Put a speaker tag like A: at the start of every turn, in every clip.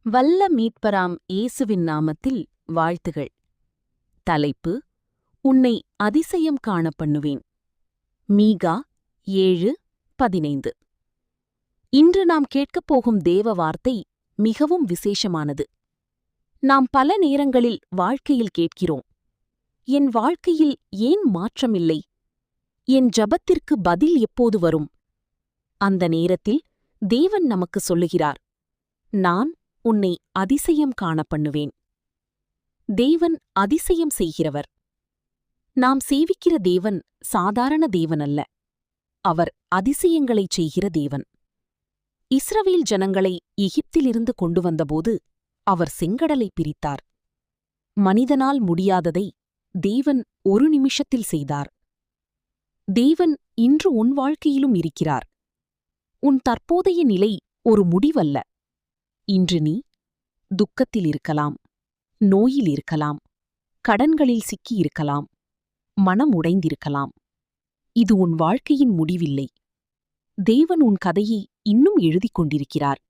A: வல்ல மீட்பராம் இயேசுவின் நாமத்தில் வாழ்த்துகள். தலைப்பு: உன்னை அதிசயம் காண பண்ணுவேன். மீகா 7:15. இன்று நாம் கேட்கப் போகும் தேவ வார்த்தை மிகவும் விசேஷமானது. நாம் பல நேரங்களில் வாழ்க்கையில் கேட்கிறோம், என் வாழ்க்கையில் ஏன் மாற்றமில்லை? என் ஜபத்திற்கு பதில் எப்போது வரும்? அந்த நேரத்தில் தேவன் நமக்கு சொல்லுகிறார், நான் உன்னை அதிசயம் காண பண்ணுவேன். தேவன் அதிசயம் செய்கிறவர். நாம் சேவிக்கிற தேவன் சாதாரண தேவன் அல்ல, அவர் அதிசயங்களைச் செய்கிற தேவன். இஸ்ரவேல் ஜனங்களை எகிப்திலிருந்து கொண்டு வந்தபோது அவர் செங்கடலை பிரித்தார். மனிதனால் முடியாததை தேவன் ஒரு நிமிஷத்தில் செய்தார். தேவன் இன்று உன் வாழ்க்கையிலும் இருக்கிறார். உன் தற்போதைய நிலை ஒரு முடிவல்ல. இன்று நீ துக்கத்தில் இருக்கலாம், நோயில் இருக்கலாம், கடன்களில் சிக்கியிருக்கலாம், மனம் உடைந்திருக்கலாம். இது உன் வாழ்க்கையின் முடிவில்லை. தேவன் உன் கதையை இன்னும் எழுதிக் கொண்டிருக்கிறார்.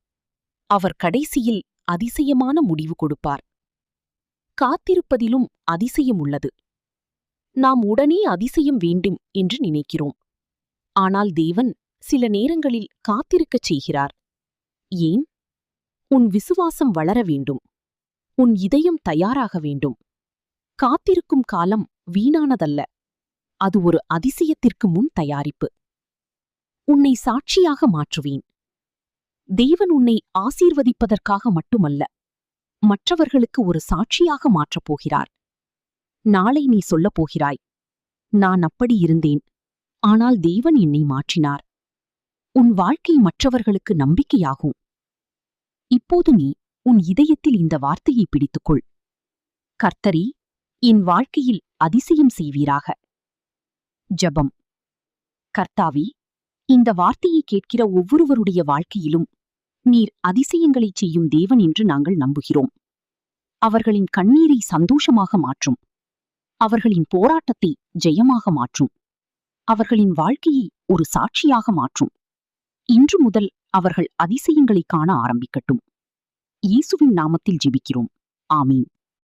A: அவர் கடைசியில் அதிசயமான முடிவு கொடுப்பார். காத்திருப்பதிலும் அதிசயம் உள்ளது. நாம் உடனே அதிசயம் வேண்டும் என்று நினைக்கிறோம். ஆனால் தேவன் சில நேரங்களில் காத்திருக்கச் செய்கிறார். ஏன்? உன் விசுவாசம் வளர வேண்டும். உன் இதயம் தயாராக வேண்டும். காத்திருக்கும் காலம் வீணானதல்ல, அது ஒரு அதிசயத்திற்கு முன் தயாரிப்பு. உன்னை சாட்சியாக மாற்றுவேன். தேவன் உன்னை ஆசீர்வதிப்பதற்காக மட்டுமல்ல, மற்றவர்களுக்கு ஒரு சாட்சியாக மாற்றப் போகிறார். நாளை நீ சொல்லப் போகிறாய், நான் அப்படி இருந்தேன், ஆனால் தேவன் என்னை மாற்றினார். உன் வாழ்க்கை மற்றவர்களுக்கு நம்பிக்கையாகும். இப்போது நீ உன் இதயத்தில் இந்த வார்த்தையை பிடித்துக்கொள். கர்த்தரே, என் வாழ்க்கையில் அதிசயம் செய்வீராக. ஜெபம். கர்த்தாவே, இந்த வார்த்தையை கேட்கிற ஒவ்வொருவருடைய வாழ்க்கையிலும் நீர் அதிசயங்களைச் செய்யும் தேவன் என்று நாங்கள் நம்புகிறோம். அவர்களின் கண்ணீரை சந்தோஷமாக மாற்றும். அவர்களின் போராட்டத்தை ஜெயமாக மாற்றும். அவர்களின் வாழ்க்கையை ஒரு சாட்சியாக மாற்றும். இன்று முதல் அவர்கள் அதிசயங்களைக் காண ஆரம்பிக்கட்டும். இயேசுவின் நாமத்தில் ஜெபிக்கிறோம். ஆமீன்.